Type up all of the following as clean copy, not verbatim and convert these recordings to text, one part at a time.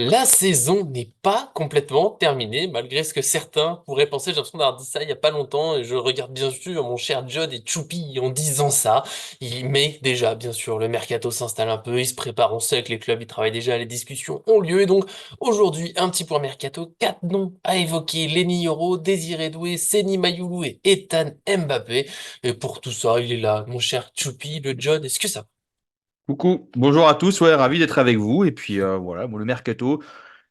La saison n'est pas complètement terminée, malgré ce que certains pourraient penser. J'ai l'impression d'avoir dit ça il y a pas longtemps, et je regarde bien sûr mon cher Judd et Choupi en disant ça. Mais déjà, bien sûr, le mercato s'installe un peu, il se prépare, on sait que les clubs, ils travaillent déjà, les discussions ont lieu. Et donc, aujourd'hui, un petit point mercato, quatre noms à évoquer: Lenny Yoro, Désiré Doué, Seny Mayulu et Ethan Mbappé. Et pour tout ça, il est là, mon cher Choupi, le Judd. Est-ce que ça Coucou, bonjour à tous, ouais, ravi d'être avec vous. Et puis voilà, bon, le mercato,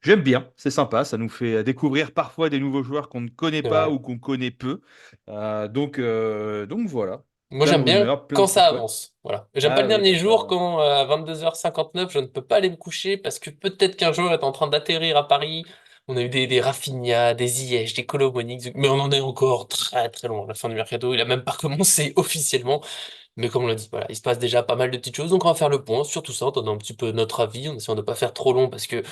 j'aime bien, c'est sympa, ça nous fait découvrir parfois des nouveaux joueurs qu'on ne connaît pas va? ou qu'on connaît peu. Donc voilà, Moi, plein de j'aime bien rumeurs, plein quand de ça trucs. Ouais. avance. Voilà. J'aime pas Ah le oui, dernier bah jour ça. quand à 22h59, je ne peux pas aller me coucher parce que peut-être qu'un joueur est en train d'atterrir à Paris. On a eu des Rafinha, des Ziyech, des Kolo Muani, mais on en est encore très très loin à la fin du mercato. Il a même pas commencé officiellement. Mais comme on l'a dit, voilà, il se passe déjà pas mal de petites choses. Donc on va faire le point sur tout ça, en donnant un petit peu notre avis, en essayant de pas faire trop long parce que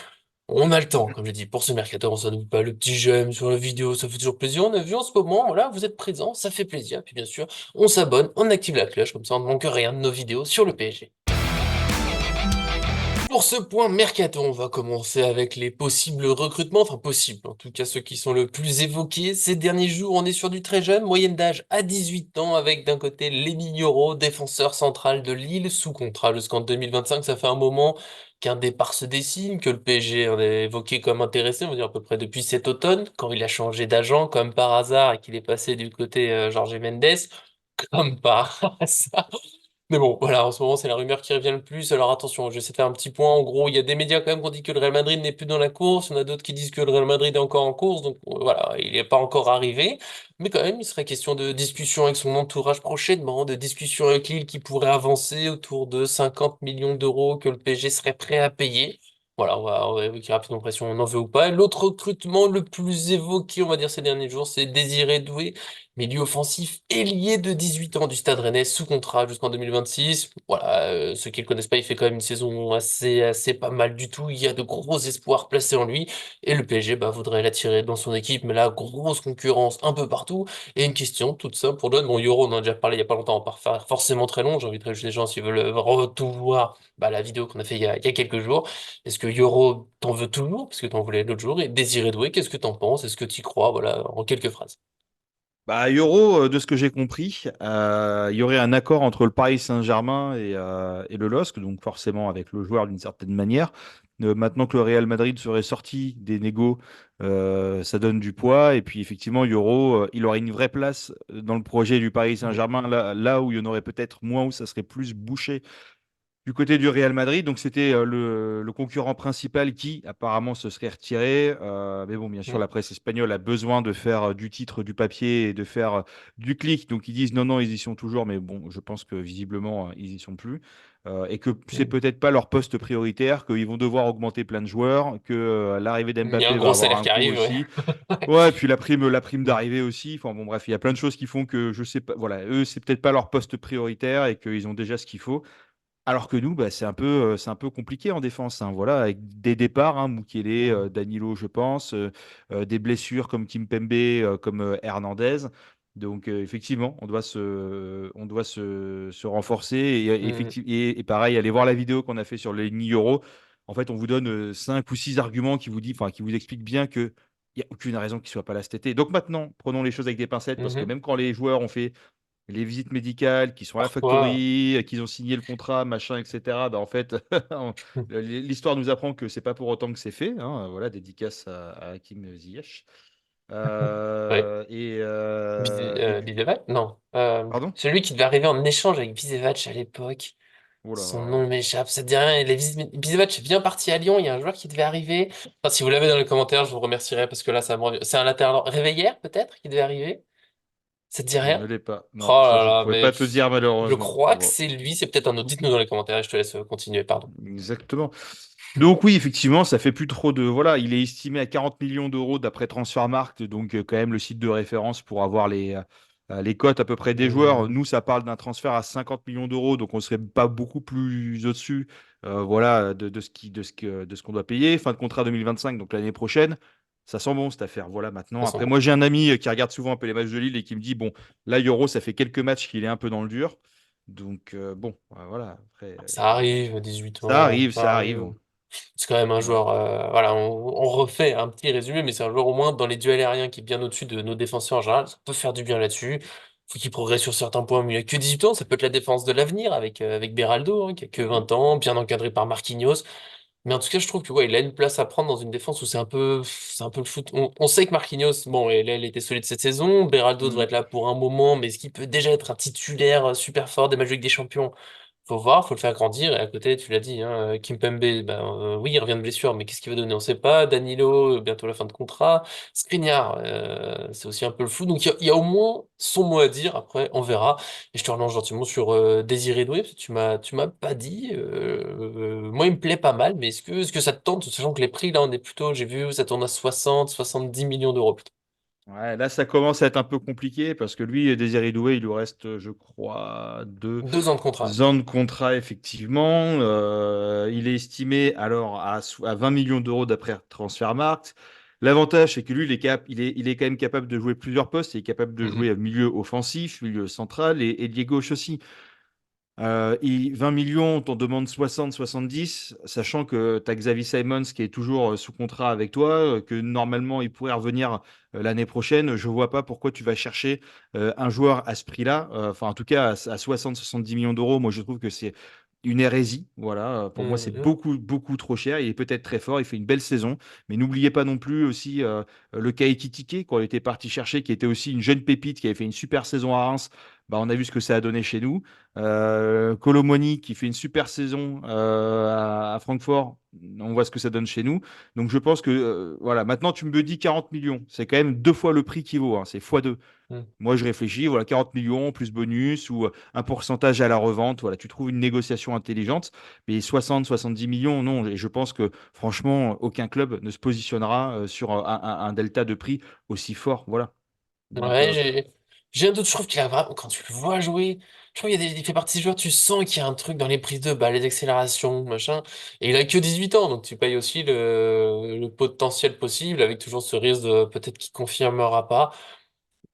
on a le temps, comme je dis, pour ce mercato, on s'en oublie pas, le petit j'aime sur la vidéo, ça fait toujours plaisir. On a vu en ce moment, voilà, vous êtes présents, ça fait plaisir. Puis bien sûr, on s'abonne, on active la cloche, comme ça on ne manque rien de nos vidéos sur le PSG. Pour ce point mercato, on va commencer avec les possibles recrutements, enfin possibles, en tout cas ceux qui sont le plus évoqués. Ces derniers jours, on est sur du très jeune, moyenne d'âge à 18 ans, avec d'un côté Lenny Yoro, défenseur central de Lille, sous contrat jusqu'en 2025. Ça fait un moment qu'un départ se dessine, que le PSG en est évoqué comme intéressé, on va dire à peu près depuis cet automne, quand il a changé d'agent, comme par hasard, et qu'il est passé du côté Jorge Mendes, comme par hasard. Mais bon, voilà, en ce moment, c'est la rumeur qui revient le plus. Alors attention, je vais essayer de faire un petit point. En gros, il y a des médias quand même qui ont dit que le Real Madrid n'est plus dans la course. Il y en a d'autres qui disent que le Real Madrid est encore en course. Donc voilà, il n'est pas encore arrivé. Mais quand même, il serait question de discussion avec son entourage prochainement, de discussion avec Lille qui pourrait avancer autour de 50 millions d'euros que le PSG serait prêt à payer. Voilà, on va évoquer rapidement après si on en veut ou pas. L'autre recrutement le plus évoqué, on va dire, ces derniers jours, c'est Désiré Doué, milieu offensif ailier de 18 ans du Stade Rennais, sous contrat jusqu'en 2026. Voilà, ceux qui le connaissent pas, il fait quand même une saison assez pas mal du tout. Il y a de gros espoirs placés en lui. Et le PSG bah, voudrait l'attirer dans son équipe, mais là, grosse concurrence un peu partout. Et une question toute simple pour John. Bon, Euro, on en a déjà parlé il y a pas longtemps, on va pas refaire forcément très long. J'inviterai juste les gens s'ils veulent tout voir. Bah, la vidéo qu'on a fait il y a quelques jours. Est-ce que Euro t'en veux toujours? Parce que t'en voulais l'autre jour. Et Désiré Doué, qu'est-ce que t'en penses? Est-ce que t'y crois? Voilà, en quelques phrases. Bah, Euro, de ce que j'ai compris, il y aurait un accord entre le Paris Saint-Germain et le LOSC, donc forcément avec le joueur d'une certaine manière. Maintenant que le Real Madrid serait sorti des négos, ça donne du poids. Et puis effectivement, Euro, il aurait une vraie place dans le projet du Paris Saint-Germain, là où il y en aurait peut-être moins, où ça serait plus bouché du côté du Real Madrid. Donc c'était le concurrent principal qui apparemment se serait retiré. Mais bon, bien sûr, Mm. la presse espagnole a besoin de faire du titre, du papier et de faire du clic. Donc ils disent non, non, ils y sont toujours. Mais bon, je pense que visiblement, ils y sont plus. Et que c'est Mm. peut-être pas leur poste prioritaire, qu'ils vont devoir augmenter plein de joueurs, que l'arrivée Il y a un d'Mbappé va gros avoir salaire un qui coût arrive, ouais. aussi. Ouais, et puis la prime Mm. d'arrivée aussi. Enfin bon, bref, il y a plein de choses qui font que je sais pas. Voilà, eux, c'est peut-être pas leur poste prioritaire et qu'ils ont déjà ce qu'il faut. Alors que nous, bah, c'est un peu compliqué en défense, hein. Voilà, avec des départs, hein, Mukele, Mm. Danilo, je pense, des blessures comme Kimpembe, comme Hernandez. Donc effectivement, on doit se renforcer Mm. et pareil, allez voir la vidéo qu'on a fait sur les Euro. En fait, on vous donne 5 ou 6 arguments enfin, qui vous expliquent bien que il n'y a aucune raison qu'il ne soit pas là cet été. Donc maintenant, prenons les choses avec des pincettes parce que Mhm. même quand les joueurs ont fait les visites médicales, qui sont à la Parfois. factory, qu'ils ont signé le contrat, machin, etc. Bah, en fait, Mm. l'histoire nous apprend que c'est pas pour autant que c'est fait, hein. Voilà, dédicace à Hakim Ziyech. Ouais. Et puis, Bidevac? Non. pardon? Celui qui devait arriver en échange avec Bisevac à l'époque. Oh là Son nom là. m'échappe, ça te dit rien. Bisevac est bien parti à Lyon, il y a un joueur qui devait arriver. Enfin, si vous l'avez dans les commentaires, je vous remercierai parce que là, ça me revient. C'est un latéral Réveillère, peut-être, qui devait arriver? Ça te dit Je ne rien? l'ai pas. Oh Non, ça, là je là, pourrais mais pas te dire je malheureusement. crois que Bon, c'est lui. C'est peut-être un autre. Dites-nous dans les commentaires et je te laisse continuer, pardon. exactement. Donc oui, effectivement, ça fait plus trop de... Voilà, il est estimé à 40 millions d'euros d'après Transfermarkt, donc quand même le site de référence pour avoir les cotes à peu près des joueurs. Hmm. Nous, ça parle d'un transfert à 50 millions d'euros, donc on serait pas beaucoup plus au-dessus, voilà, de ce qu'on doit payer. Fin de contrat 2025, donc l'année prochaine. Ça sent bon cette affaire. Voilà, maintenant. Ça sent Après, bon. moi, j'ai un ami qui regarde souvent un peu les matchs de Lille et qui me dit, bon, là, Euro, ça fait quelques matchs qu'il est un peu dans le dur. Donc, bon, voilà. Après, Ça arrive, 18 ça ans, arrive, ça ça arrive. arrive. C'est quand même un Ouais. joueur, voilà, on refait un petit résumé, mais c'est un joueur au moins dans les duels aériens qui est bien au-dessus de nos défenseurs en général. Ça peut faire du bien là-dessus. Faut qu'il progresse sur certains points, mais il a que 18 ans. Ça peut être la défense de l'avenir avec Beraldo, hein, qui a que 20 ans, bien encadré par Marquinhos. Mais en tout cas, je trouve que ouais, il a une place à prendre dans une défense où c'est un peu le foot. On sait que Marquinhos, bon, elle était solide cette saison. Beraldo devrait Mm. être là pour un moment, mais est-ce qu'il peut déjà être un titulaire super fort des matchs avec des champions? Faut voir, faut le faire grandir. Et à côté, tu l'as dit, hein, Kimpembe, ben, oui, il revient de blessure, mais qu'est-ce qu'il va donner? On sait pas. Danilo, bientôt la fin de contrat. Skriniar, c'est aussi un peu le flou. Donc il y a au moins son mot à dire. Après, on verra. Et je te relance gentiment sur Désiré Doué, parce que tu m'as pas dit. Moi, il me plaît pas mal, mais est-ce que ça te tente, sachant que les prix, là, on est plutôt, j'ai vu, ça tourne à 60, 70 millions d'euros plutôt. Ouais, là, ça commence à être un peu compliqué parce que lui, Désiré Doué, il lui reste, je crois, 2 ans de contrat. ans de contrat, effectivement. Il est estimé alors à 20 millions d'euros d'après Transfermarkt. L'avantage, c'est que lui, il est quand même capable de jouer plusieurs postes. Il est capable de Mhm. jouer milieu offensif, milieu central et ailier gauche aussi. 20 millions, on t'en demande 60, 70, sachant que tu as Xavi Simons qui est toujours sous contrat avec toi, que normalement il pourrait revenir l'année prochaine. Je vois pas pourquoi tu vas chercher un joueur à ce prix-là, enfin en tout cas à 60, 70 millions d'euros. Moi je trouve que c'est une hérésie. Voilà, pour moi c'est Mhm. beaucoup, beaucoup trop cher. Il est peut-être très fort, il fait une belle saison, mais n'oubliez pas non plus aussi le cas Ekitike qu'on était parti chercher, qui était aussi une jeune pépite qui avait fait une super saison à Reims. Bah, on a vu ce que ça a donné chez nous. Colomoni qui fait une super saison à Francfort. On voit ce que ça donne chez nous. Donc je pense que voilà, maintenant tu me dis 40 millions. C'est quand même deux fois le prix qui vaut, hein. C'est fois deux. Mhm. Moi je réfléchis, voilà, 40 millions plus bonus ou un pourcentage à la revente. Voilà, tu trouves une négociation intelligente. Mais 60, 70 millions, non. Et je pense que franchement, aucun club ne se positionnera sur un delta de prix aussi fort. Voilà. Donc Ouais, j'ai un doute. Je trouve qu'il a vraiment, quand tu le vois jouer, je trouve il fait partie de ces joueurs, tu sens qu'il y a un truc dans les prises de balles, les accélérations, machin. Et il a que 18 ans, donc tu payes aussi le potentiel possible, avec toujours ce risque de peut-être qu'il confirmera pas.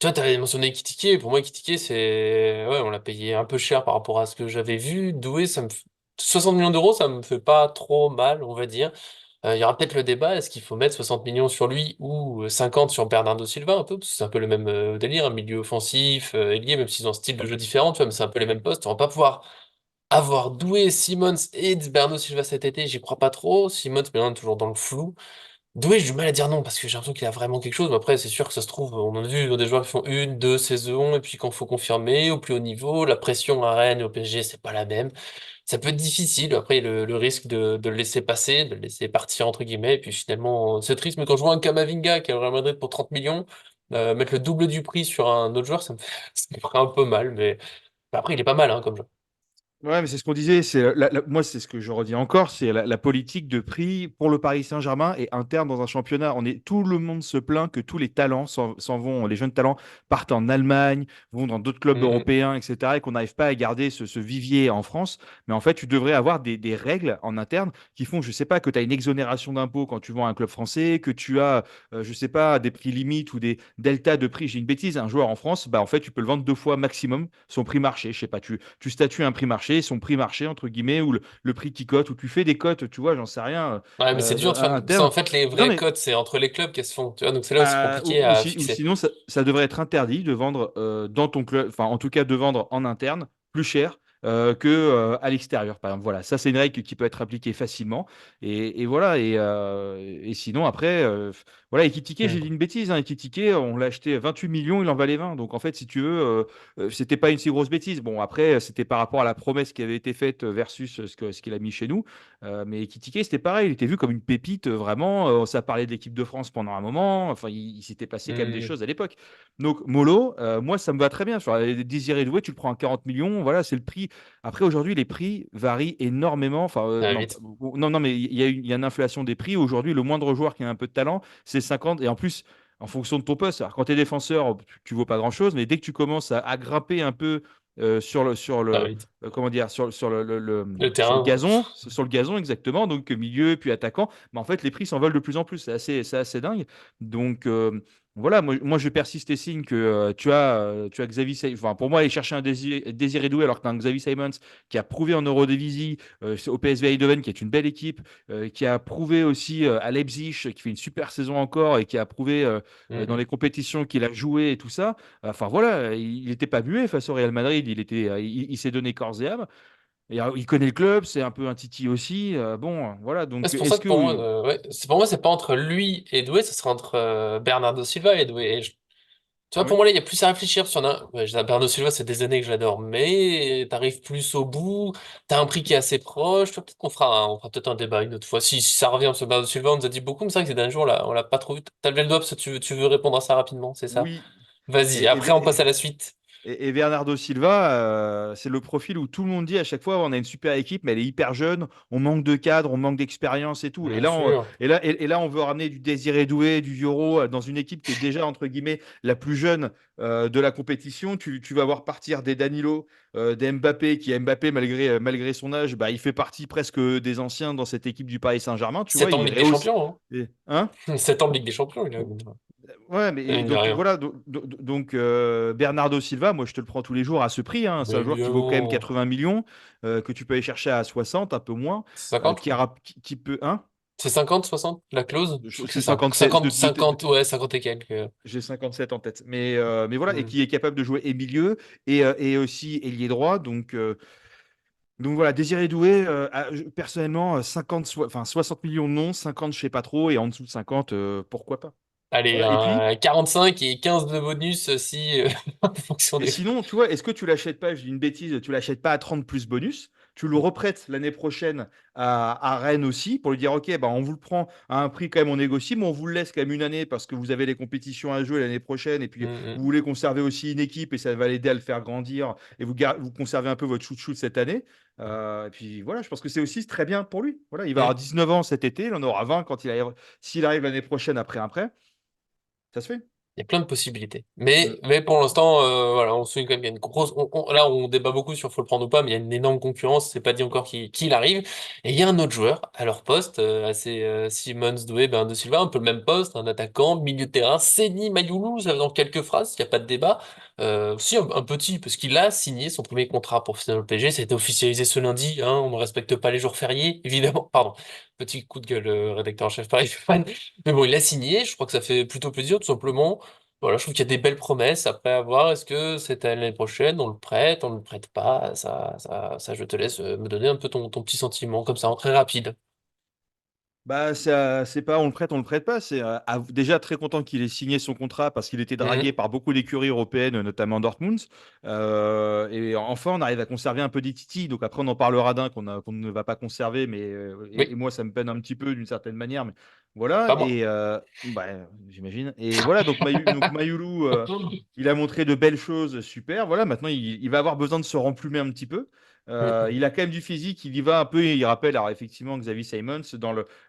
Toi, t'avais mentionné Kitike. Pour moi, Kitike, ouais, on l'a payé un peu cher par rapport à ce que j'avais vu. Doué, 60 millions d'euros, ça me fait pas trop mal, on va dire. Il y aura peut-être le débat, est-ce qu'il faut mettre 60 millions sur lui ou 50 sur Bernardo Silva un peu, parce que c'est un peu le même délire, un milieu offensif, ailier, même s'ils ont un style de jeu différent, tu vois, mais c'est un peu les mêmes postes. On va pas pouvoir avoir Doué, Simmons et Bernardo Silva cet été, j'y crois pas trop. Simmons, maintenant, toujours dans le flou. Doué, j'ai du mal à dire non parce que j'ai l'impression qu'il a vraiment quelque chose. Mais après, c'est sûr que ça se trouve, on en a vu des joueurs qui font 1, 2 saisons et puis quand faut confirmer au plus haut niveau, la pression à Rennes et au PSG, c'est pas la même. Ça peut être difficile. Après, le risque de le laisser passer, de le laisser partir entre guillemets. Et puis finalement, c'est triste. Mais quand je vois un Camavinga qui est au Real Madrid pour 30 millions, mettre le double du prix sur un autre joueur, ça me ferait un peu mal. Mais après, il est pas mal hein, comme joueur. ouais, mais c'est ce qu'on disait. Moi, c'est ce que je redis encore, c'est la politique de prix pour le Paris Saint-Germain et interne dans un championnat. Tout le monde se plaint que tous les talents s'en vont, les jeunes talents partent en Allemagne, vont dans d'autres clubs Mhm. européens, etc. Et qu'on n'arrive pas à garder ce vivier en France. Mais en fait, tu devrais avoir des règles en interne qui font, je sais pas, que tu as une exonération d'impôts quand tu vends à un club français, que tu as, je sais pas, des prix limites ou des deltas de prix. J'ai une bêtise, un joueur en France, bah en fait, tu peux le vendre deux fois maximum son prix marché. Je sais pas, tu statues un prix marché, son prix marché, entre guillemets, ou le prix qui cote, ou tu fais des cotes, tu vois, j'en sais rien, Ouais, mais c'est dur de faire ça. interne. En fait, les Non, vraies mais cotes, c'est entre les clubs qu'elles se font. Tu vois, donc c'est là où c'est compliqué ou à si- ou fixer. sinon, ça devrait être interdit de vendre dans ton club, enfin, en tout cas, de vendre en interne plus cher que à l'extérieur, par exemple. Voilà, ça, c'est une règle qui peut être appliquée facilement. Et voilà. Et sinon, après, voilà, Ekitike, j'ai dit une bêtise. Hein, Ekitike, on l'a acheté 28 millions, il en valait 20. Donc, en fait, si tu veux, c'était pas une si grosse bêtise. Bon, après, c'était par rapport à la promesse qui avait été faite versus ce qu'il a mis chez nous. Mais Ekitike, c'était pareil. Il était vu comme une pépite, vraiment. Ça parlait de l'équipe de France pendant un moment. Enfin, il s'était passé quand même des Hmm. choses à l'époque. Donc, Molo, moi, ça me va très bien. Sur Désiré Doué, tu le prends à 40 millions. Voilà, c'est le prix. Après, aujourd'hui, les prix varient énormément. Enfin, Ça va non, vite. non, non, mais il y a une inflation des prix. Aujourd'hui, le moindre joueur qui a un peu de talent, c'est 50. Et en plus, en fonction de ton poste. Alors, quand tu es défenseur, tu vaux pas grand-chose. Mais dès que tu commences à grimper un peu Ça va vite. comment dire, Le sur le terrain. gazon, sur le gazon exactement, donc milieu puis attaquant. Mais en fait, les prix s'envolent de plus en plus. C'est assez dingue. Donc, Voilà, moi je persiste et signe que tu as Xavi Simons. Enfin, pour moi, aller chercher un Désiré Doué alors que tu as un Xavi Simons qui a prouvé en Eurodivisie au PSV Eindhoven, qui est une belle équipe, qui a prouvé aussi à Leipzig, qui fait une super saison encore et qui a prouvé dans Mhm. les compétitions qu'il a joué et tout ça. Enfin voilà, il n'était pas muet face au Real Madrid, il s'est donné corps et âme. Et, il connaît le club, c'est un peu un titi aussi. Bon, voilà, Ouais, donc c'est pour ça est-ce que que pour moi, ouais, c'est pour moi, c'est pas entre lui et Doué, ce serait entre Bernardo Silva et Doué. Tu vois, Ah pour oui? moi, là, il y a plus à réfléchir. Sur un... ouais, Bernardo Silva, c'est des années que je l'adore, mais t'arrives plus au bout, t'as un prix qui est assez proche. Tu vois, peut-être on fera peut-être un débat une autre fois. Si ça revient sur Bernardo Silva, on nous a dit beaucoup, mais c'est vrai que ces derniers jours, là, on l'a pas trop vu. T'as levé le doigt parce que tu veux répondre à ça rapidement, c'est ça? Oui. Vas-y, Et, après, on passe à la suite. et Bernardo Silva, c'est le profil où tout le monde dit à chaque fois on a une super équipe, mais elle est hyper jeune, on manque de cadre, on manque d'expérience et tout. Bien sûr. Et là, on veut ramener du Désiré Doué, du Yoro dans une équipe qui est déjà, entre guillemets, la plus jeune de la compétition. Tu vas voir partir des Danilo, des Mbappé, Mbappé, malgré son âge, bah, il fait partie presque des anciens dans cette équipe du Paris Saint-Germain. Tu vois, 7 ans de il Ligue des rehausse. Champions, Hein? hein. 7 ans de Ligue des Champions, il a. Ouais, mais Mine de donc rien. voilà, Bernardo Silva, moi je te le prends tous les jours à ce prix, hein. C'est Mais un joueur qui vaut quand même évidemment. 80 millions, que tu peux aller chercher à 60, un peu moins, C'est 50, je crois. qui peut. Hein? C'est 50, 60, la clause? Je crois que c'est C'est ça. 57, 50, 50, ouais, 50 et quelques. j'ai 57 en tête. Mais voilà, et Hmm. qui est capable de jouer et milieu et aussi ailier droit. Donc voilà, Désiré Doué, personnellement, 60 millions non, 50 je sais pas trop, et en dessous de 50, pourquoi pas. Allez, Voilà. Et puis, 45 et 15 de bonus si en fonction et des. sinon, tu vois, est-ce que tu l'achètes pas, je dis une bêtise, tu l'achètes pas à 30 plus bonus, tu le reprêtes l'année prochaine à Rennes aussi pour lui dire, OK, bah, on vous le prend à un prix quand même, on négocie, mais on vous le laisse quand même une année parce que vous avez les compétitions à jouer l'année prochaine et puis vous Hmm, voulez conserver aussi une équipe et ça va l'aider à le faire grandir et vous conservez un peu votre chouchou cette année. Et puis voilà, je pense que c'est aussi très bien pour lui. Voilà, il va hmm, avoir hmm. 19 ans cet été, il en aura 20 s'il arrive l'année prochaine après un prêt, ça se fait. Il y a plein de possibilités. Mm. Mais pour l'instant, voilà, on se souvient quand même qu'il y a une grosse. Là, on débat beaucoup sur faut le prendre ou pas, mais il y a une énorme concurrence. C'est pas dit encore qui arrive. Et il y a un autre joueur à leur poste, assez Simons, Doué, de Silva, un peu le même poste, un attaquant, milieu de terrain, Seny Mayoulou, ça va dans quelques phrases, il n'y a pas de débat. Si, un petit, parce qu'il a signé son premier contrat professionnel au PSG, ça a été officialisé ce lundi, hein, on ne respecte pas les jours fériés, évidemment. Pardon, petit coup de gueule, rédacteur en chef Paris. Mais bon, il a signé, je crois que ça fait plutôt plaisir, tout simplement. Voilà, je trouve qu'il y a des belles promesses. Après, à voir, est-ce que c'est à l'année prochaine, on ne le prête pas? Ça, je te laisse me donner un peu ton petit sentiment, comme ça, en très rapide. Bah, c'est pas on le prête pas. C'est déjà très content qu'il ait signé son contrat parce qu'il était dragué Mhm. par beaucoup d'écuries européennes, notamment Dortmund. Et enfin, on arrive à conserver un peu des titis. Donc après, on en parlera d'un qu'on ne va pas conserver. Et Oui, moi, ça me peine un petit peu d'une certaine manière. Mais voilà. pas moi. Bah, j'imagine. Et voilà. Donc Mayoulou, il a montré de belles choses, super. Voilà. Maintenant, il va avoir besoin de se remplumer un petit peu. Mhm. Il a quand même du physique, il y va un peu, il rappelle alors effectivement Xavi Simons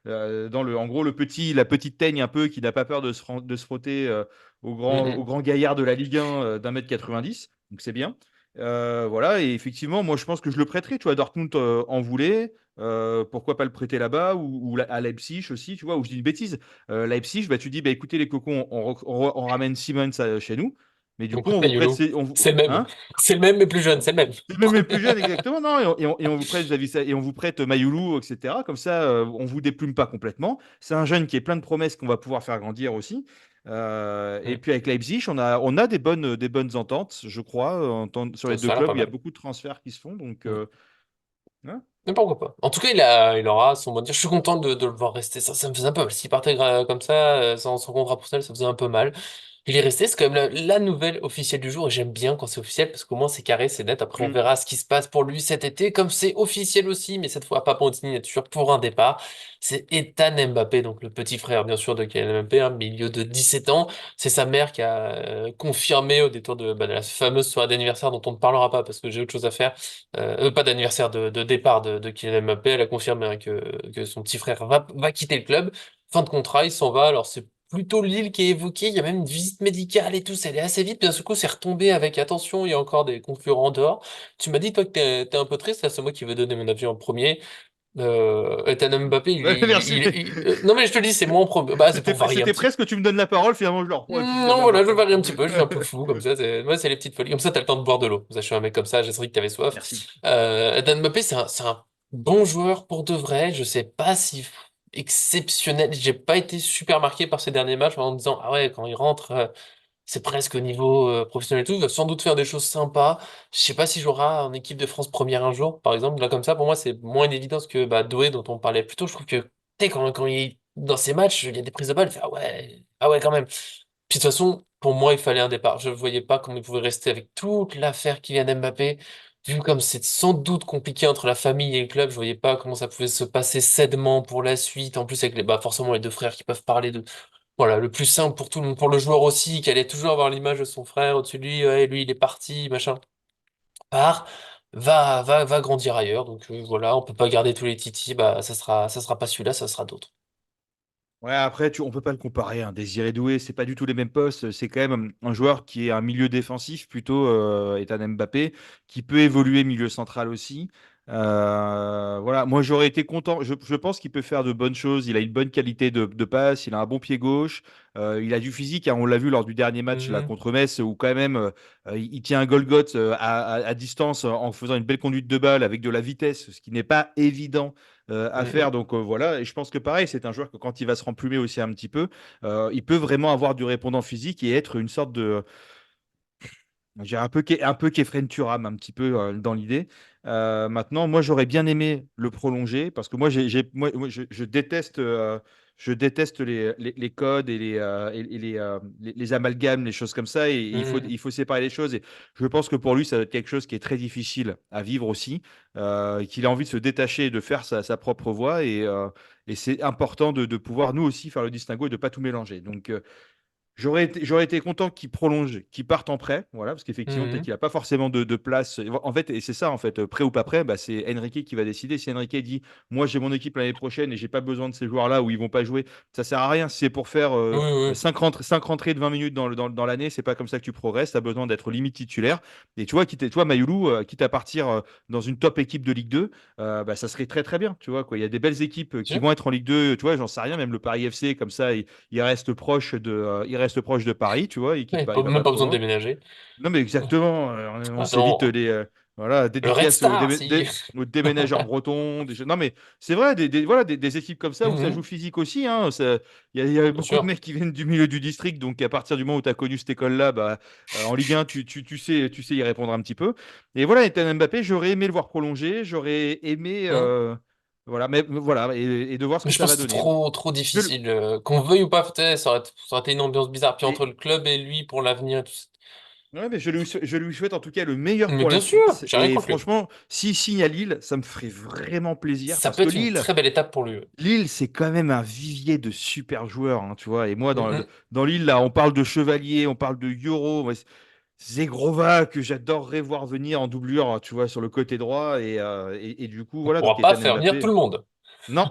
en gros, la petite teigne un peu qui n'a pas peur de se frotter au Mhm. grand gaillard de la Ligue 1 d'1,90 m. Donc c'est bien. Voilà, et effectivement, moi je pense que je le prêterai. Tu vois, Dortmund en voulait. Pourquoi pas le prêter là-bas à Leipzig aussi, tu vois, où je dis une bêtise. Leipzig, bah, tu dis, bah, écoutez les cocons, on ramène Siemens chez nous, mais du On coup, prête on vous prête. Magnolo. C'est le même. Hein? C'est le même, mais plus jeune, c'est le même. C'est même les plus jeunes, exactement. Non, et on vous prête, et on vous prête Mayoulou, etc. Comme ça, on vous déplume pas complètement. C'est un jeune qui est plein de promesses qu'on va pouvoir faire grandir aussi. Et Mhm. puis avec Leipzig, on a des bonnes ententes, je crois, sur les deux Ça a l'air pas clubs. Il y a mal. beaucoup de transferts qui se font. Donc, Mhm. hein. Mais pourquoi pas? En tout cas, il aura son mot à dire. Je suis content de le voir rester. Ça me faisait un peu mal. S'il partait comme ça, sans contrat professionnel, ça faisait un peu mal. Il est resté, c'est quand même la nouvelle officielle du jour, et j'aime bien quand c'est officiel, parce qu'au moins c'est carré, c'est net. Après, on Mm. verra ce qui se passe pour lui cet été, comme c'est officiel aussi, mais cette fois pas pour une signature, pour un départ. C'est Ethan Mbappé, donc le petit frère, bien sûr, de Kylian Mbappé, un milieu de 17 ans. C'est sa mère qui a confirmé au détour de la fameuse soirée d'anniversaire dont on ne parlera pas, parce que j'ai autre chose à faire. Pas d'anniversaire de départ de Kylian Mbappé. Elle a confirmé hein, que son petit frère va quitter le club. Fin de contrat, il s'en va. Alors, c'est plutôt Lille qui est évoqué. Il y a même une visite médicale et tout. Ça allait assez vite. Puis d'un seul coup, c'est retombé avec attention. Il y a encore des concurrents dehors. Tu m'as dit, toi, que t'es un peu triste. Là, c'est moi qui vais donner mon avis en premier. Ethan Mbappé, Ouais, merci. non mais je te dis, c'est moins pro. Bah, c'est pour varier un C'était petit. presque que tu me donnes la parole, finalement, je le reprends, et puis Non, finalement, je le voilà, je reprends. varie un petit peu, je suis un peu fou comme ça. Moi, c'est les petites folies. Comme ça, t'as le temps de boire de l'eau. Ça, je suis un mec comme ça, j'ai senti que t'avais soif. Merci. Ethan Mbappé, c'est un bon joueur pour de vrai. Je sais pas si exceptionnel. J'ai pas été super marqué par ces derniers matchs en me disant, ah ouais, quand il rentre. C'est presque au niveau professionnel et tout. Il va sans doute faire des choses sympas. Je sais pas s'il jouera en équipe de France première un jour, par exemple. Là, comme ça, pour moi, c'est moins une évidence que bah, Doué, dont on parlait plus tôt. Je trouve que, tu sais, quand il est dans ses matchs, il y a des prises de balles, il fait, ah ouais, quand même. Puis de toute façon, pour moi, il fallait un départ. Je ne voyais pas comment il pouvait rester avec toute l'affaire Kylian Mbappé. Vu comme c'est sans doute compliqué entre la famille et le club, je voyais pas comment ça pouvait se passer sainement pour la suite. En plus, avec bah, forcément les deux frères qui peuvent parler de voilà, le plus simple pour tout le monde, pour le joueur aussi, qui allait toujours avoir l'image de son frère au-dessus de lui, ouais, lui il est parti, machin. Part, va grandir ailleurs. Donc voilà, on peut pas garder tous les titis, bah ça sera pas celui-là, ça sera d'autres. Ouais, après, on peut pas le comparer, hein. Désiré Doué, c'est pas du tout les mêmes postes. C'est quand même un joueur qui est un milieu défensif, plutôt Ethan Mbappé, qui peut évoluer milieu central aussi. Voilà, moi j'aurais été content. Je pense qu'il peut faire de bonnes choses. Il a une bonne qualité de passe, il a un bon pied gauche, il a du physique, hein. On l'a vu lors du dernier match là, Mhm, contre Metz, où quand même il tient un Golgoth à distance en faisant une belle conduite de balle avec de la vitesse, ce qui n'est pas évident à faire. mhm, Donc voilà, et je pense que pareil, c'est un joueur que quand il va se remplumer aussi un petit peu, il peut vraiment avoir du répondant physique et être une sorte de, j'ai un peu Kefren Turam, un petit peu dans l'idée. Maintenant, moi, j'aurais bien aimé le prolonger parce que moi, je déteste les codes et les amalgames, les choses comme ça. Et mhm. il faut séparer les choses. Et je pense que pour lui, ça va être quelque chose qui est très difficile à vivre aussi, qu'il a envie de se détacher et de faire sa propre voie. Et c'est important de pouvoir, nous aussi, faire le distinguo et de ne pas tout mélanger. Donc, j'aurais été content qu'il prolonge, qu'il parte en prêt, voilà, parce qu'effectivement, peut-être Mhm. qu'il n'a pas forcément de place. En fait, et c'est ça, en fait, prêt ou pas prêt, bah, c'est Enrique qui va décider. Si Enrique dit, moi, j'ai mon équipe l'année prochaine et j'ai pas besoin de ces joueurs-là où ils vont pas jouer, ça sert à rien. Si c'est pour faire Oui, oui, 5 rentrées de 20 minutes dans l'année, c'est pas comme ça que tu progresses. Tu as besoin d'être limite titulaire. Et tu vois, toi, Mayoulou, quitte à partir dans une top équipe de Ligue 2, bah, ça serait très très bien. Tu vois, quoi. Il y a des belles équipes qui oui. vont être en Ligue 2. Tu vois, j'en sais rien, même le Paris FC, comme ça, il reste proche de Paris, tu vois, Ouais, il va même pas pas trop besoin de loin. déménager. Non, mais exactement, on s'évite Attends, voilà, le Red dédicaces Star, si. aux déménageurs bretons. Non, mais c'est vrai, voilà, des équipes comme ça où ça joue Mhm, physique aussi, hein, il y a bien beaucoup de sûr. mecs qui viennent du milieu du district, donc à partir du moment où tu as connu cette école-là, bah, en Ligue 1, tu sais y répondre un petit peu. Et voilà, Ethan Mbappé, j'aurais aimé le voir prolonger, j'aurais aimé. Mhm. Voilà, mais voilà, et de voir ce Mais que je ça pense va que c'est donner. trop Je le- difficile. Qu'on veuille ou pas, peut-être, ça aurait été une ambiance bizarre. Puis entre et, le club et lui pour l'avenir et tout ça. Ouais, mais je lui souhaite en tout cas le meilleur Mais pour la bien sûr, suite. j'ai rien Et contre lui. franchement, s'il signe à Lille, ça me ferait vraiment plaisir Ça parce peut que être une très belle étape pour lui. Ouais. Lille, c'est quand même un vivier de super joueurs, hein, tu vois. Et moi, Mhm. dans Lille, là, on parle de Chevalier, on parle de Euro, ouais, Zegrova, que j'adorerais voir venir en doublure, hein, tu vois, sur le côté droit. Et du coup, On voilà, donc pourra pas Ethan faire venir tout Mbappé. le monde. Non,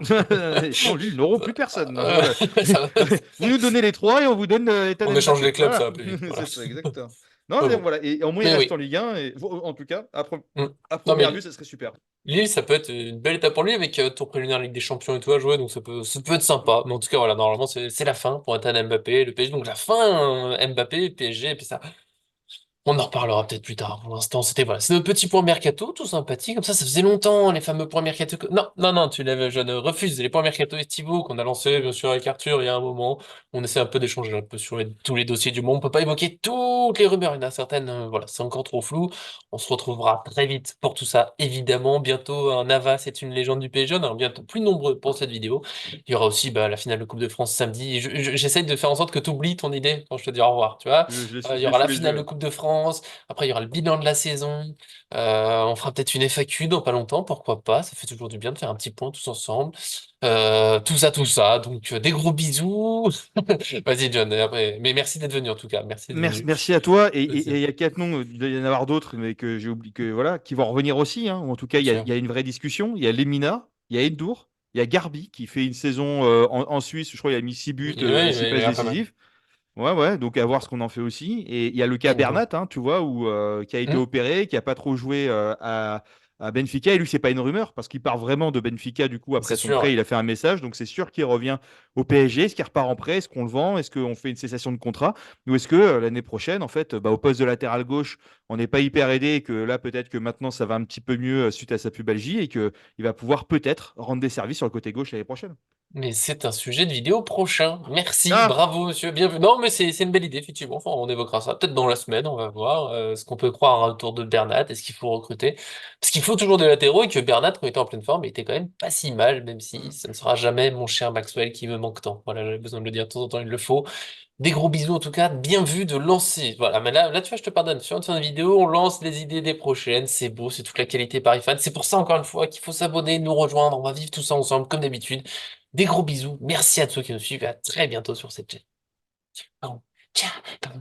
sinon Lille n'auront plus personne, hein, Euh, voilà. ça- Vous nous donnez les trois et on vous donne on Ethan échange les Mbappé. clubs, ça Voilà, va plus vite. Voilà. c'est ça, exactement. Non, Mais mais bon. voilà. Et au moins, il Mais reste en oui. Ligue 1. Et, en tout cas, Mm. à Non, mais première vue, ça serait super. Lille, ça peut être une belle étape pour lui avec tour préliminaire Ligue des Champions et tout à jouer, donc ça peut être sympa. Mais en tout cas, voilà, normalement, c'est la fin pour Ethan Mbappé, le PSG. Donc la fin, Mbappé, PSG, et puis ça. On en reparlera peut-être plus tard. Pour l'instant, c'était voilà. C'est notre petit point mercato, tout sympathique. Comme ça faisait longtemps, les fameux points mercato. Non, non, non, je ne refuse les points mercato estivaux qu'on a lancés, bien sûr, avec Arthur, il y a un moment. On essaie un peu d'échanger un peu sur tous les dossiers du monde. On peut pas évoquer toutes les rumeurs. Il y en a certaines, voilà, c'est encore trop flou. On se retrouvera très vite pour tout ça, évidemment. Bientôt, un Navas c'est une légende du PSG. On est bientôt plus nombreux pour cette vidéo. Il y aura aussi bah, la finale de Coupe de France samedi. J'essaie de faire en sorte que tu oublies ton idée quand je te dis au revoir, tu vois. Il Je y l'ai aura sous la les finale yeux, de là. Coupe de France. Après, il y aura le bilan de la saison. On fera peut-être une FAQ dans pas longtemps, pourquoi pas. Ça fait toujours du bien de faire un petit point tous ensemble. Tout ça, tout ça. Donc, des gros bisous. Vas-y, John. Après. Mais merci d'être venu, en tout cas. Merci d'être Merci, venu. merci à toi. Et Vas-y. il y a quatre noms, il doit y en avoir d'autres, mais que j'ai oublié, que, voilà, qui vont revenir aussi, hein. Ou en tout cas, Bien il y sûr. a une vraie discussion. Il y a Lemina, il y a Endour, il y a Garbi qui fait une saison en Suisse. Je crois qu'il a mis 6 buts Oui, et 6 il passes verra pas mal. décisives. Ouais, ouais, donc à voir ce qu'on en fait aussi. Et il y a le cas Bon. Bernat, hein, tu vois, qui a été Hmm. opéré, qui a pas trop joué à Benfica. Et lui, c'est pas une rumeur parce qu'il part vraiment de Benfica. Du coup, C'est après son sûr, ouais. prêt, il a fait un message. Donc, c'est sûr qu'il revient au PSG. Est-ce qu'il repart en prêt? Est-ce qu'on le vend? Est-ce qu'on fait une cessation de contrat? Ou est-ce que l'année prochaine, en fait, bah, au poste de latéral gauche, on n'est pas hyper aidé et que là, peut-être que maintenant, ça va un petit peu mieux suite à sa pubalgie et qu'il va pouvoir peut-être rendre des services sur le côté gauche l'année prochaine. Mais c'est un sujet de vidéo prochain. Merci, Ah! bravo monsieur, bienvenue. Non, mais c'est une belle idée, effectivement. Enfin, on évoquera ça peut-être dans la semaine, on va voir ce qu'on peut croire autour de Bernat. Est-ce qu'il faut recruter? Parce qu'il faut toujours des latéraux et que Bernat, quand il était en pleine forme, il était quand même pas si mal, même si ça ne sera jamais mon cher Maxwell qui me manque tant. Voilà, j'avais besoin de le dire de temps en temps, il le faut. Des gros bisous en tout cas, bien vu de lancer. Voilà, mais là tu vois, je te pardonne. Sur une fin de vidéo, on lance les idées des prochaines. C'est beau, c'est toute la qualité Paris Fan. C'est pour ça, encore une fois, qu'il faut s'abonner, nous rejoindre. On va vivre tout ça ensemble, comme d'habitude. Des gros bisous. Merci à tous ceux qui nous suivent et à très bientôt sur cette chaîne. Pardon. Ciao. Pardon.